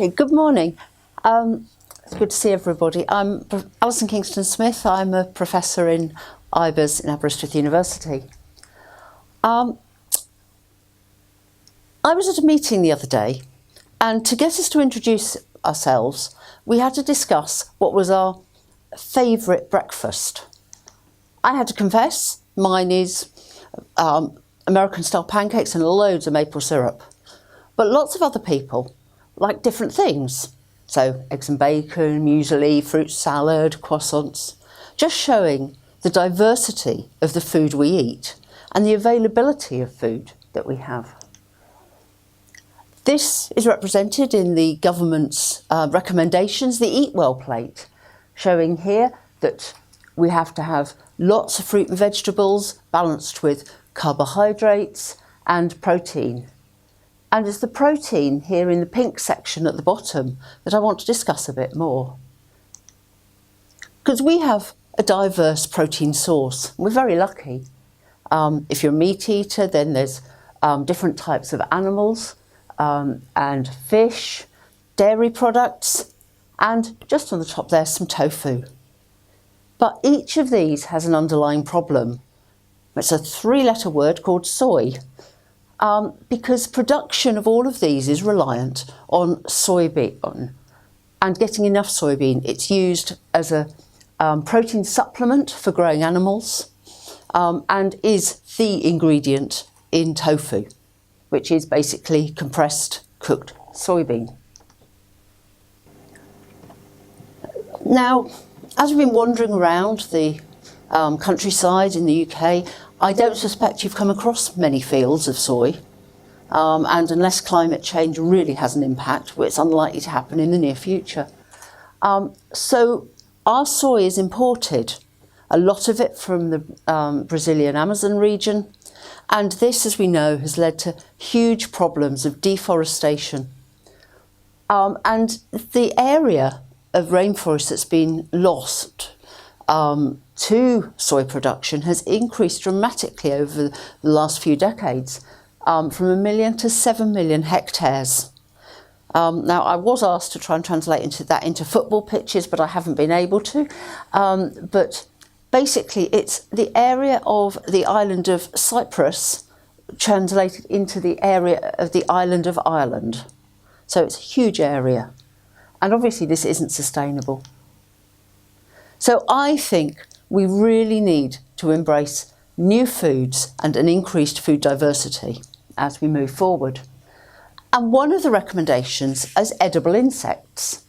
Okay, good morning. It's good to see everybody. I'm Alison Kingston-Smith. I'm a professor in IBERS in Aberystwyth University. I was at a meeting the other day, and to get us to introduce ourselves, we had to discuss what was our favourite breakfast. I had to confess, mine is American-style pancakes and loads of maple syrup. But lots of other people like different things. So eggs and bacon, muesli, fruit salad, croissants, just showing the diversity of the food we eat and the availability of food that we have. This is represented in the government's recommendations, the Eat Well plate, showing here that we have to have lots of fruit and vegetables balanced with carbohydrates and protein. And it's the protein here in the pink section at the bottom that I want to discuss a bit more. Because we have a diverse protein source. We're very lucky. If you're a meat eater, then there's different types of animals and fish, dairy products, and just on the top there's some tofu. But each of these has an underlying problem. It's a three-letter word called soy. Because production of all of these is reliant on soybean and getting enough soybean. It's used as a protein supplement for growing animals and is the ingredient in tofu, which is basically compressed cooked soybean. Now, as we've been wandering around the countryside in the UK, I don't suspect you've come across many fields of soy, and unless climate change really has an impact, it's unlikely to happen in the near future. So our soy is imported, a lot of it from the Brazilian Amazon region, and this, as we know, has led to huge problems of deforestation. And the area of rainforest that's been lost to soy production has increased dramatically over the last few decades, from 1 million to 7 million hectares. Now, I was asked to try and translate that into football pitches, but I haven't been able to. But basically, it's the area of the island of Cyprus translated into the area of the island of Ireland. So it's a huge area. And obviously, this isn't sustainable. So I think we really need to embrace new foods and an increased food diversity as we move forward. And one of the recommendations is edible insects.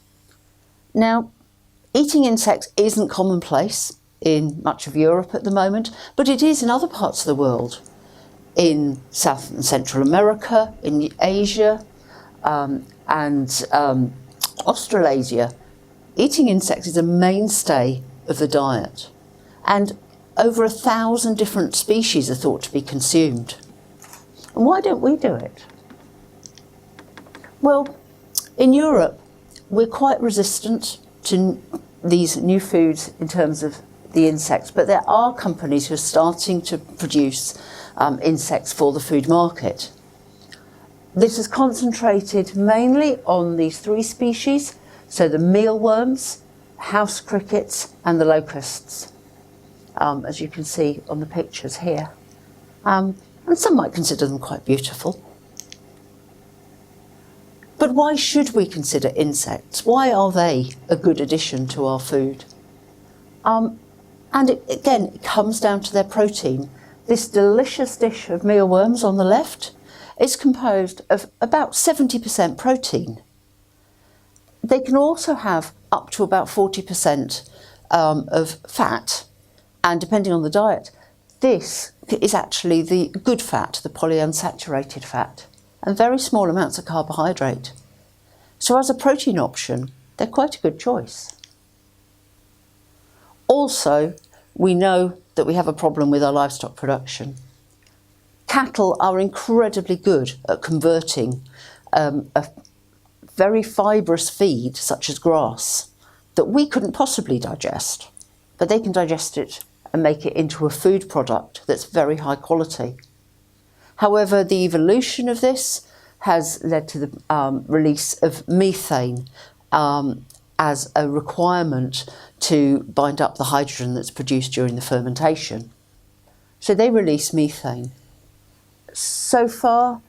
Now, eating insects isn't commonplace in much of Europe at the moment, but it is in other parts of the world, in South and Central America, in Asia, and Australasia. Eating insects is a mainstay of the diet, and over 1,000 different species are thought to be consumed. And why don't we do it? Well, in Europe, we're quite resistant to these new foods in terms of the insects, but there are companies who are starting to produce insects for the food market. This is concentrated mainly on these three species, so the mealworms, house crickets and the locusts, as you can see on the pictures here. And some might consider them quite beautiful. But why should we consider insects? Why are they a good addition to our food? And it comes down to their protein. This delicious dish of mealworms on the left is composed of about 70% protein. They can also have up to about 40% of fat, and depending on the diet, this is actually the good fat, the polyunsaturated fat, and very small amounts of carbohydrate. So as a protein option, they're quite a good choice. Also, we know that we have a problem with our livestock production. Cattle are incredibly good at converting a very fibrous feed, such as grass, that we couldn't possibly digest, but they can digest it and make it into a food product that's very high quality. However, the evolution of this has led to the release of methane as a requirement to bind up the hydrogen that's produced during the fermentation. So they release methane. So far,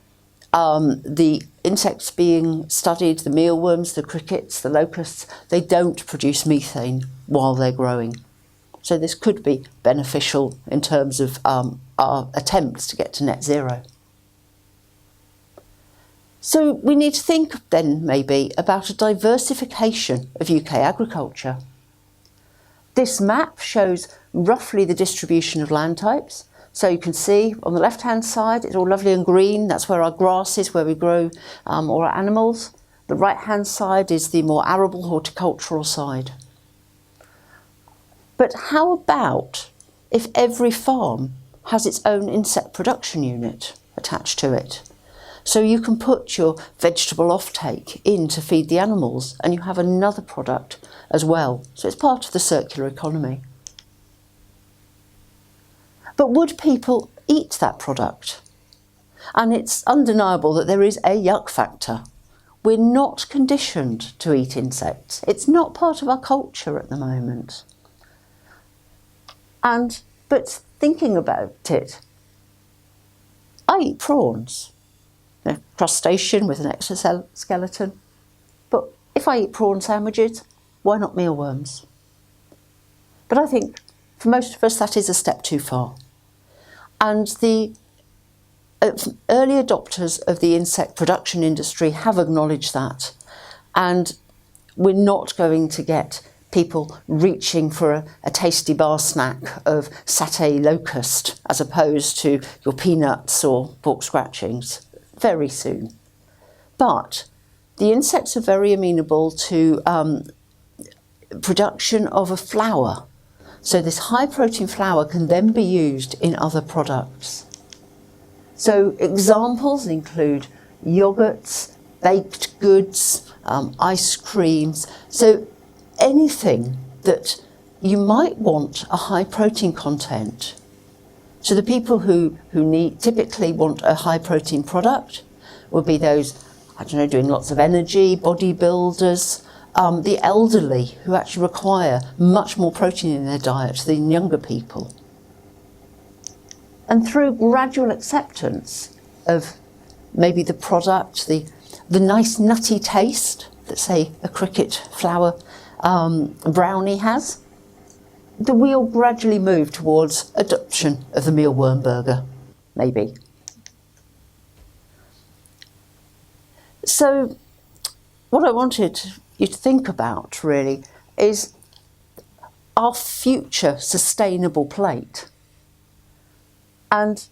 the insects being studied, the mealworms, the crickets, the locusts, they don't produce methane while they're growing. So this could be beneficial in terms of our attempts to get to net zero. So we need to think then maybe about a diversification of UK agriculture. This map shows roughly the distribution of land types. So you can see on the left-hand side, it's all lovely and green. That's where our grass is, where we grow all our animals. The right-hand side is the more arable horticultural side. But how about if every farm has its own insect production unit attached to it? So you can put your vegetable offtake in to feed the animals and you have another product as well. So it's part of the circular economy. But would people eat that product? And it's undeniable that there is a yuck factor. We're not conditioned to eat insects. It's not part of our culture at the moment. But thinking about it, I eat prawns. A crustacean with an exoskeleton. But if I eat prawn sandwiches, why not mealworms? But I think for most of us that is a step too far. And the early adopters of the insect production industry have acknowledged that. And we're not going to get people reaching for a tasty bar snack of satay locust as opposed to your peanuts or pork scratchings very soon. But the insects are very amenable to production of a flour. So this high protein flour can then be used in other products. So examples include yogurts, baked goods, ice creams. So anything that you might want a high protein content. So the people who typically want a high protein product will be those, I don't know, doing lots of energy, bodybuilders, the elderly who actually require much more protein in their diet than younger people. And through gradual acceptance of maybe the product, the nice nutty taste that, say, a cricket flour brownie has, that we'll gradually move towards adoption of the mealworm burger, maybe. So what I wanted you to think about really is our future sustainable plate. And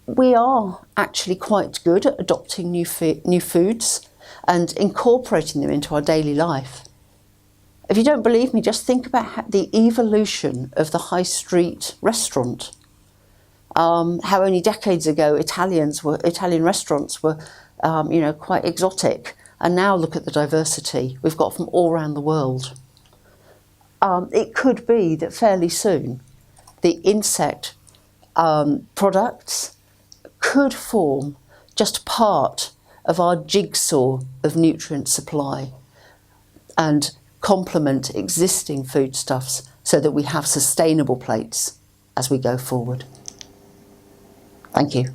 we are actually quite good at adopting new foods and incorporating them into our daily life. If you don't believe me, just think about the evolution of the high street restaurant. How only decades ago Italian restaurants were, quite exotic, and now look at the diversity we've got from all around the world. It could be that fairly soon the insect products could form just part of our jigsaw of nutrient supply and complement existing foodstuffs so that we have sustainable plates as we go forward. Thank you.